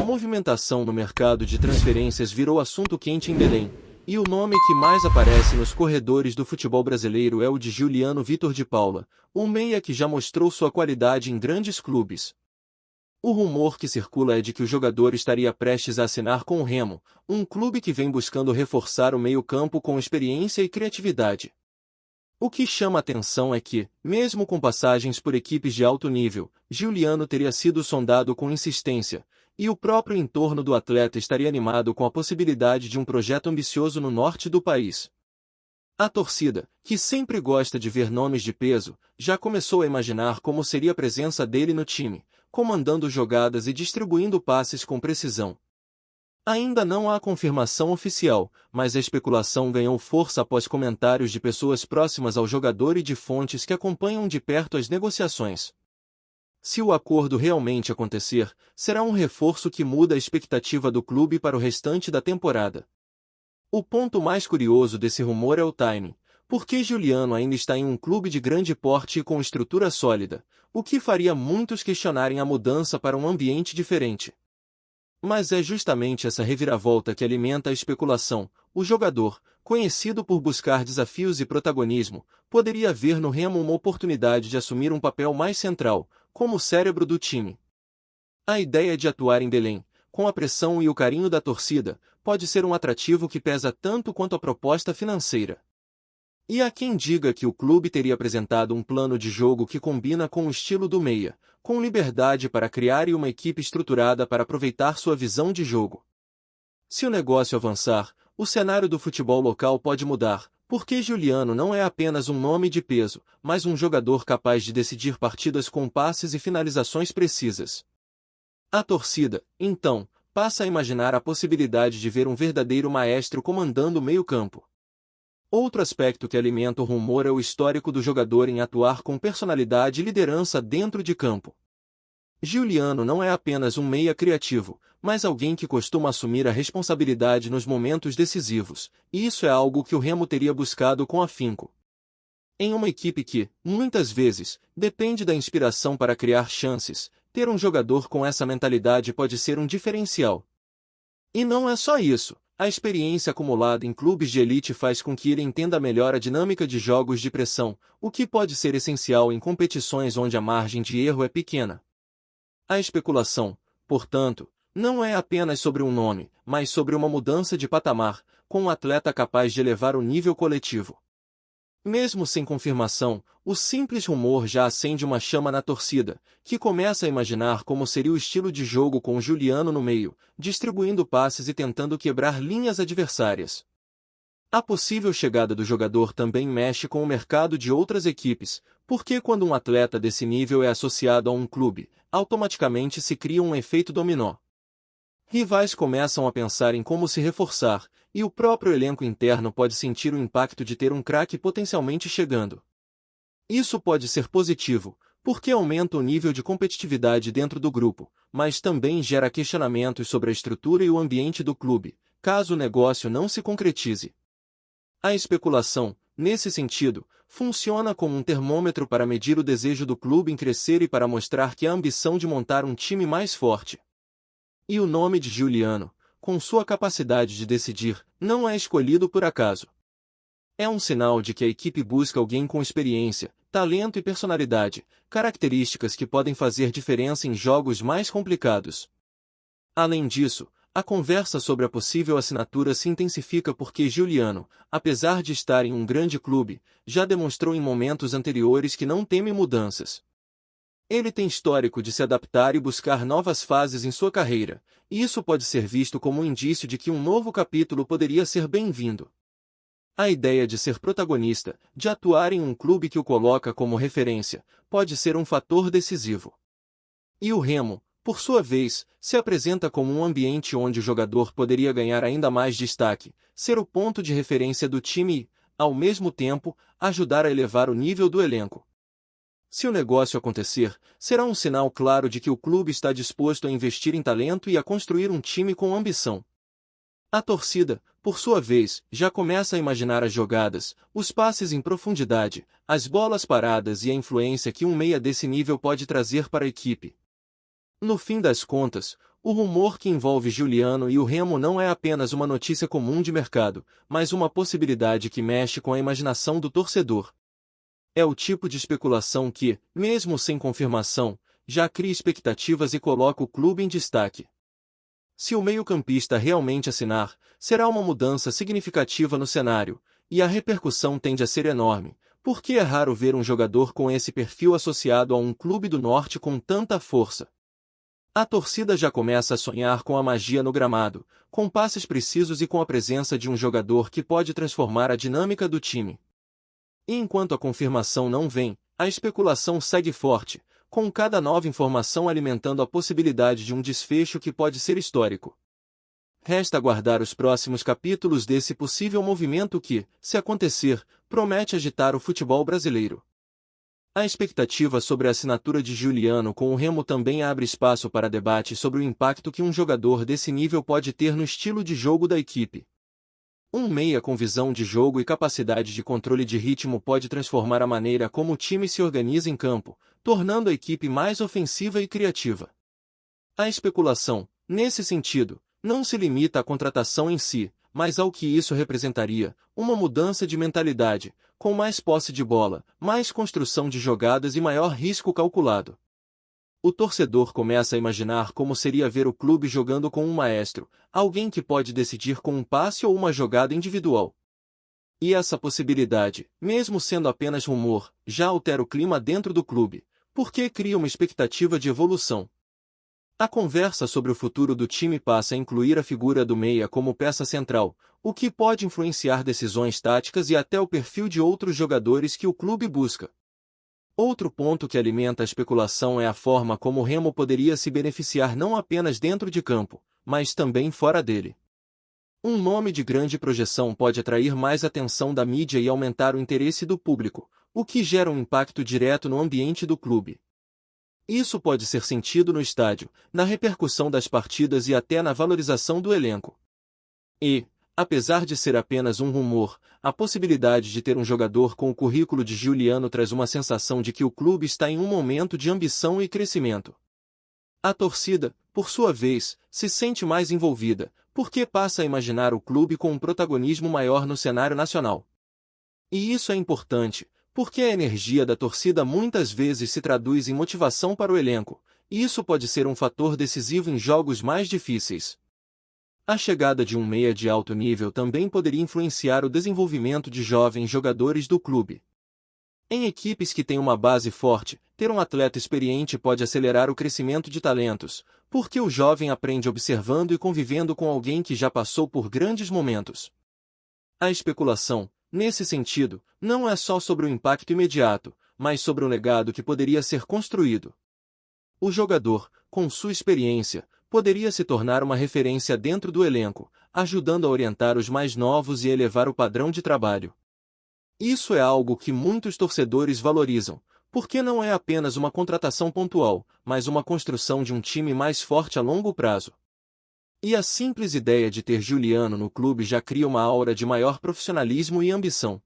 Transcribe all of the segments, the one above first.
A movimentação no mercado de transferências virou assunto quente em Belém, e o nome que mais aparece nos corredores do futebol brasileiro é o de Giuliano Vitor de Paula, um meia que já mostrou sua qualidade em grandes clubes. O rumor que circula é de que o jogador estaria prestes a assinar com o Remo, um clube que vem buscando reforçar o meio-campo com experiência e criatividade. O que chama atenção é que, mesmo com passagens por equipes de alto nível, Giuliano teria sido sondado com insistência, e o próprio entorno do atleta estaria animado com a possibilidade de um projeto ambicioso no norte do país. A torcida, que sempre gosta de ver nomes de peso, já começou a imaginar como seria a presença dele no time, comandando jogadas e distribuindo passes com precisão. Ainda não há confirmação oficial, mas a especulação ganhou força após comentários de pessoas próximas ao jogador e de fontes que acompanham de perto as negociações. Se o acordo realmente acontecer, será um reforço que muda a expectativa do clube para o restante da temporada. O ponto mais curioso desse rumor é o timing, porque Giuliano ainda está em um clube de grande porte e com estrutura sólida, o que faria muitos questionarem a mudança para um ambiente diferente. Mas é justamente essa reviravolta que alimenta a especulação. O jogador, conhecido por buscar desafios e protagonismo, poderia ver no Remo uma oportunidade de assumir um papel mais central, como o cérebro do time. A ideia de atuar em Belém, com a pressão e o carinho da torcida, pode ser um atrativo que pesa tanto quanto a proposta financeira. E há quem diga que o clube teria apresentado um plano de jogo que combina com o estilo do meia, com liberdade para criar e uma equipe estruturada para aproveitar sua visão de jogo. Se o negócio avançar, o cenário do futebol local pode mudar, porque Giuliano não é apenas um nome de peso, mas um jogador capaz de decidir partidas com passes e finalizações precisas. A torcida, então, passa a imaginar a possibilidade de ver um verdadeiro maestro comandando o meio-campo. Outro aspecto que alimenta o rumor é o histórico do jogador em atuar com personalidade e liderança dentro de campo. Giuliano não é apenas um meia criativo, mas alguém que costuma assumir a responsabilidade nos momentos decisivos, e isso é algo que o Remo teria buscado com afinco. Em uma equipe que, muitas vezes, depende da inspiração para criar chances, ter um jogador com essa mentalidade pode ser um diferencial. E não é só isso. A experiência acumulada em clubes de elite faz com que ele entenda melhor a dinâmica de jogos de pressão, o que pode ser essencial em competições onde a margem de erro é pequena. A especulação, portanto, não é apenas sobre um nome, mas sobre uma mudança de patamar, com um atleta capaz de elevar o nível coletivo. Mesmo sem confirmação, o simples rumor já acende uma chama na torcida, que começa a imaginar como seria o estilo de jogo com o Giuliano no meio, distribuindo passes e tentando quebrar linhas adversárias. A possível chegada do jogador também mexe com o mercado de outras equipes, porque quando um atleta desse nível é associado a um clube, automaticamente se cria um efeito dominó. Rivais começam a pensar em como se reforçar, e o próprio elenco interno pode sentir o impacto de ter um craque potencialmente chegando. Isso pode ser positivo, porque aumenta o nível de competitividade dentro do grupo, mas também gera questionamentos sobre a estrutura e o ambiente do clube, caso o negócio não se concretize. A especulação, nesse sentido, funciona como um termômetro para medir o desejo do clube em crescer e para mostrar que há ambição de montar um time mais forte. E o nome de Giuliano, com sua capacidade de decidir, não é escolhido por acaso. É um sinal de que a equipe busca alguém com experiência, talento e personalidade, características que podem fazer diferença em jogos mais complicados. Além disso, a conversa sobre a possível assinatura se intensifica porque Giuliano, apesar de estar em um grande clube, já demonstrou em momentos anteriores que não teme mudanças. Ele tem histórico de se adaptar e buscar novas fases em sua carreira, e isso pode ser visto como um indício de que um novo capítulo poderia ser bem-vindo. A ideia de ser protagonista, de atuar em um clube que o coloca como referência, pode ser um fator decisivo. E o Remo, por sua vez, se apresenta como um ambiente onde o jogador poderia ganhar ainda mais destaque, ser o ponto de referência do time e, ao mesmo tempo, ajudar a elevar o nível do elenco. Se o negócio acontecer, será um sinal claro de que o clube está disposto a investir em talento e a construir um time com ambição. A torcida, por sua vez, já começa a imaginar as jogadas, os passes em profundidade, as bolas paradas e a influência que um meia desse nível pode trazer para a equipe. No fim das contas, O rumor que envolve Giuliano e o Remo não é apenas uma notícia comum de mercado, mas uma possibilidade que mexe com a imaginação do torcedor. É o tipo de especulação que, mesmo sem confirmação, já cria expectativas e coloca o clube em destaque. Se o meio-campista realmente assinar, será uma mudança significativa no cenário, e a repercussão tende a ser enorme, porque é raro ver um jogador com esse perfil associado a um clube do norte com tanta força. A torcida já começa a sonhar com a magia no gramado, com passes precisos e com a presença de um jogador que pode transformar a dinâmica do time. E enquanto a confirmação não vem, a especulação segue forte, com cada nova informação alimentando a possibilidade de um desfecho que pode ser histórico. Resta aguardar os próximos capítulos desse possível movimento que, se acontecer, promete agitar o futebol brasileiro. A expectativa sobre a assinatura de Giuliano com o Remo também abre espaço para debate sobre o impacto que um jogador desse nível pode ter no estilo de jogo da equipe. Um meia com visão de jogo e capacidade de controle de ritmo pode transformar a maneira como o time se organiza em campo, tornando a equipe mais ofensiva e criativa. A especulação, nesse sentido, não se limita à contratação em si, mas ao que isso representaria: uma mudança de mentalidade, com mais posse de bola, mais construção de jogadas e maior risco calculado. O torcedor começa a imaginar como seria ver o clube jogando com um maestro, alguém que pode decidir com um passe ou uma jogada individual. E essa possibilidade, mesmo sendo apenas rumor, já altera o clima dentro do clube, porque cria uma expectativa de evolução. A conversa sobre o futuro do time passa a incluir a figura do meia como peça central, o que pode influenciar decisões táticas e até o perfil de outros jogadores que o clube busca. Outro ponto que alimenta a especulação é a forma como o Remo poderia se beneficiar não apenas dentro de campo, mas também fora dele. Um nome de grande projeção pode atrair mais atenção da mídia e aumentar o interesse do público, o que gera um impacto direto no ambiente do clube. Isso pode ser sentido no estádio, na repercussão das partidas e até na valorização do elenco. E, apesar de ser apenas um rumor, a possibilidade de ter um jogador com o currículo de Giuliano traz uma sensação de que o clube está em um momento de ambição e crescimento. A torcida, por sua vez, se sente mais envolvida, porque passa a imaginar o clube com um protagonismo maior no cenário nacional. E isso é importante, porque a energia da torcida muitas vezes se traduz em motivação para o elenco, e isso pode ser um fator decisivo em jogos mais difíceis. A chegada de um meia de alto nível também poderia influenciar o desenvolvimento de jovens jogadores do clube. Em equipes que têm uma base forte, ter um atleta experiente pode acelerar o crescimento de talentos, porque o jovem aprende observando e convivendo com alguém que já passou por grandes momentos. A especulação, nesse sentido, não é só sobre o impacto imediato, mas sobre o legado que poderia ser construído. O jogador, com sua experiência, poderia se tornar uma referência dentro do elenco, ajudando a orientar os mais novos e elevar o padrão de trabalho. Isso é algo que muitos torcedores valorizam, porque não é apenas uma contratação pontual, mas uma construção de um time mais forte a longo prazo. E a simples ideia de ter Giuliano no clube já cria uma aura de maior profissionalismo e ambição.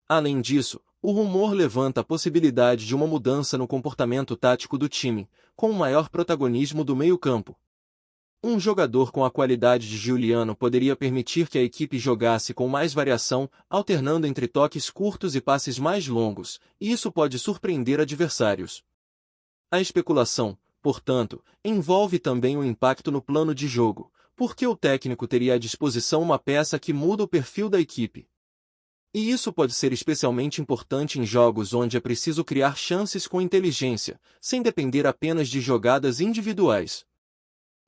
Além disso, o rumor levanta a possibilidade de uma mudança no comportamento tático do time, com um maior protagonismo do meio-campo. Um jogador com a qualidade de Giuliano poderia permitir que a equipe jogasse com mais variação, alternando entre toques curtos e passes mais longos, e isso pode surpreender adversários. A especulação, portanto, envolve também o impacto no plano de jogo, porque o técnico teria à disposição uma peça que muda o perfil da equipe. E isso pode ser especialmente importante em jogos onde é preciso criar chances com inteligência, sem depender apenas de jogadas individuais.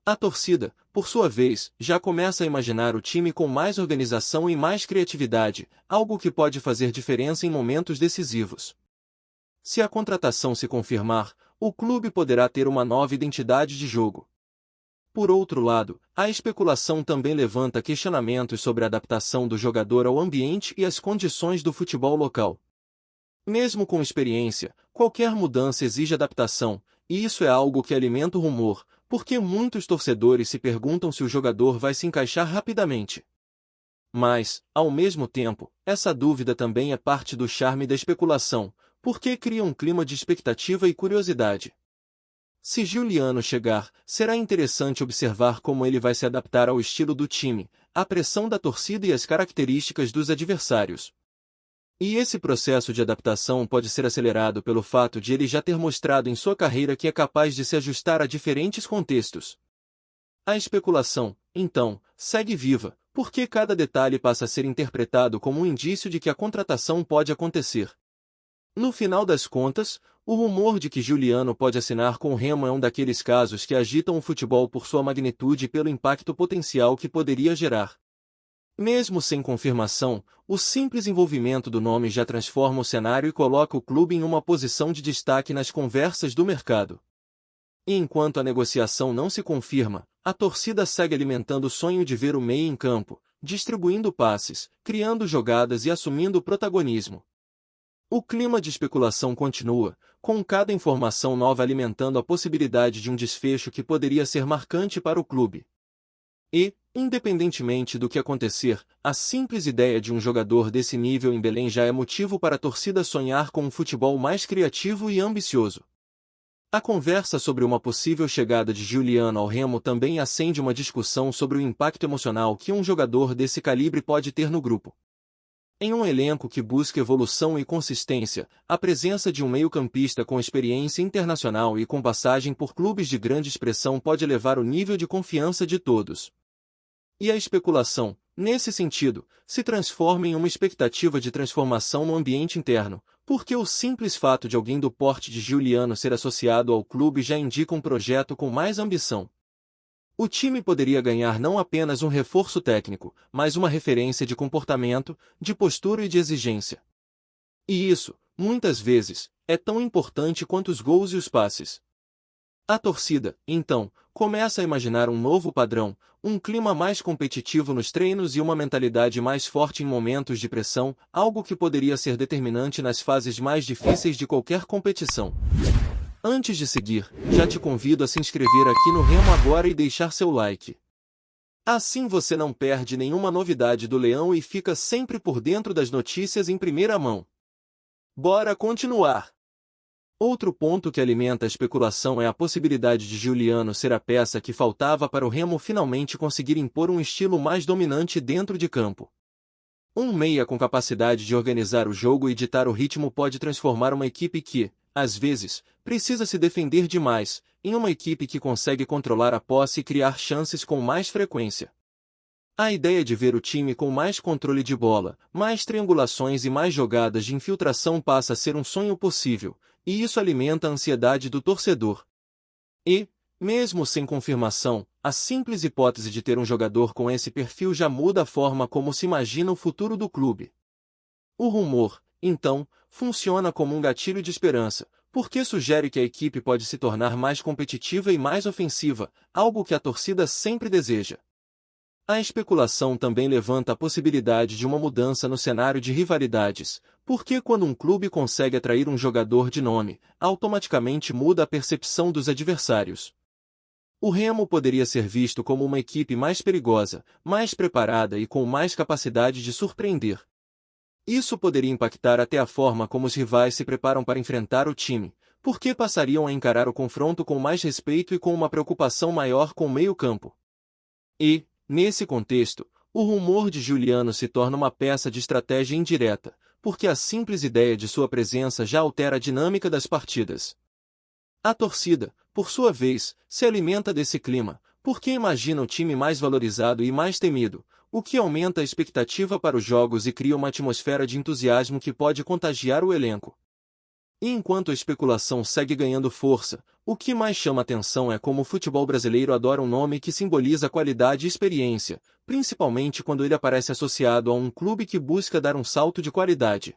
A torcida, por sua vez, já começa a imaginar o time com mais organização e mais criatividade, algo que pode fazer diferença em momentos decisivos. Se a contratação se confirmar, o clube poderá ter uma nova identidade de jogo. Por outro lado, a especulação também levanta questionamentos sobre a adaptação do jogador ao ambiente e às condições do futebol local. Mesmo com experiência, qualquer mudança exige adaptação, e isso é algo que alimenta o rumor, porque muitos torcedores se perguntam se o jogador vai se encaixar rapidamente. Mas, ao mesmo tempo, essa dúvida também é parte do charme da especulação, porque cria um clima de expectativa e curiosidade. Se Giuliano chegar, será interessante observar como ele vai se adaptar ao estilo do time, à pressão da torcida e às características dos adversários. E esse processo de adaptação pode ser acelerado pelo fato de ele já ter mostrado em sua carreira que é capaz de se ajustar a diferentes contextos. A especulação, então, segue viva, porque cada detalhe passa a ser interpretado como um indício de que a contratação pode acontecer. No final das contas, o rumor de que Giuliano pode assinar com o Remo é um daqueles casos que agitam o futebol por sua magnitude e pelo impacto potencial que poderia gerar. Mesmo sem confirmação, o simples envolvimento do nome já transforma o cenário e coloca o clube em uma posição de destaque nas conversas do mercado. E enquanto a negociação não se confirma, a torcida segue alimentando o sonho de ver o meia em campo, distribuindo passes, criando jogadas e assumindo protagonismo. O clima de especulação continua, com cada informação nova alimentando a possibilidade de um desfecho que poderia ser marcante para o clube. E, independentemente do que acontecer, a simples ideia de um jogador desse nível em Belém já é motivo para a torcida sonhar com um futebol mais criativo e ambicioso. A conversa sobre uma possível chegada de Giuliano ao Remo também acende uma discussão sobre o impacto emocional que um jogador desse calibre pode ter no grupo. Em um elenco que busca evolução e consistência, a presença de um meio-campista com experiência internacional e com passagem por clubes de grande expressão pode elevar o nível de confiança de todos. E a especulação, nesse sentido, se transforma em uma expectativa de transformação no ambiente interno, porque o simples fato de alguém do porte de Giuliano ser associado ao clube já indica um projeto com mais ambição. O time poderia ganhar não apenas um reforço técnico, mas uma referência de comportamento, de postura e de exigência. E isso, muitas vezes, é tão importante quanto os gols e os passes. A torcida, então, começa a imaginar um novo padrão, um clima mais competitivo nos treinos e uma mentalidade mais forte em momentos de pressão, algo que poderia ser determinante nas fases mais difíceis de qualquer competição. Antes de seguir, já te convido a se inscrever aqui no Remo agora e deixar seu like. Assim você não perde nenhuma novidade do Leão e fica sempre por dentro das notícias em primeira mão. Bora continuar! Outro ponto que alimenta a especulação é a possibilidade de Giuliano ser a peça que faltava para o Remo finalmente conseguir impor um estilo mais dominante dentro de campo. Um meia com capacidade de organizar o jogo e ditar o ritmo pode transformar uma equipe que, às vezes, precisa se defender demais, em uma equipe que consegue controlar a posse e criar chances com mais frequência. A ideia de ver o time com mais controle de bola, mais triangulações e mais jogadas de infiltração passa a ser um sonho possível, e isso alimenta a ansiedade do torcedor. E, mesmo sem confirmação, a simples hipótese de ter um jogador com esse perfil já muda a forma como se imagina o futuro do clube. O rumor, então, funciona como um gatilho de esperança, porque sugere que a equipe pode se tornar mais competitiva e mais ofensiva, algo que a torcida sempre deseja. A especulação também levanta a possibilidade de uma mudança no cenário de rivalidades, porque quando um clube consegue atrair um jogador de nome, automaticamente muda a percepção dos adversários. O Remo poderia ser visto como uma equipe mais perigosa, mais preparada e com mais capacidade de surpreender. Isso poderia impactar até a forma como os rivais se preparam para enfrentar o time, porque passariam a encarar o confronto com mais respeito e com uma preocupação maior com o meio-campo. E, nesse contexto, o rumor de Giuliano se torna uma peça de estratégia indireta, porque a simples ideia de sua presença já altera a dinâmica das partidas. A torcida, por sua vez, se alimenta desse clima, porque imagina o time mais valorizado e mais temido, o que aumenta a expectativa para os jogos e cria uma atmosfera de entusiasmo que pode contagiar o elenco. E enquanto a especulação segue ganhando força, o que mais chama atenção é como o futebol brasileiro adora um nome que simboliza qualidade e experiência, principalmente quando ele aparece associado a um clube que busca dar um salto de qualidade.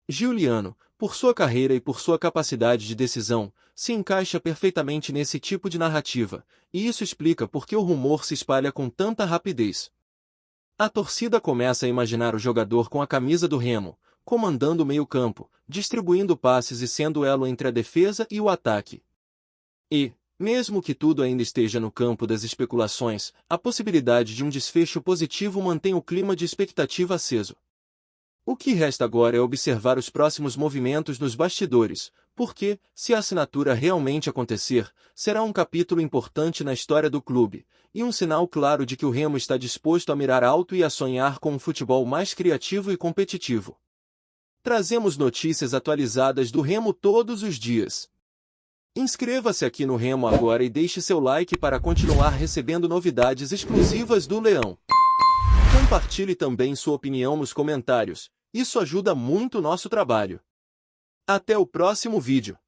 Giuliano, por sua carreira e por sua capacidade de decisão, se encaixa perfeitamente nesse tipo de narrativa, e isso explica por que o rumor se espalha com tanta rapidez. A torcida começa a imaginar o jogador com a camisa do Remo, comandando o meio-campo, distribuindo passes e sendo o elo entre a defesa e o ataque. E, mesmo que tudo ainda esteja no campo das especulações, a possibilidade de um desfecho positivo mantém o clima de expectativa aceso. O que resta agora é observar os próximos movimentos nos bastidores, porque, se a assinatura realmente acontecer, será um capítulo importante na história do clube, e um sinal claro de que o Remo está disposto a mirar alto e a sonhar com um futebol mais criativo e competitivo. Trazemos notícias atualizadas do Remo todos os dias. Inscreva-se aqui no Remo agora e deixe seu like para continuar recebendo novidades exclusivas do Leão. Compartilhe também sua opinião nos comentários, isso ajuda muito o nosso trabalho. Até o próximo vídeo.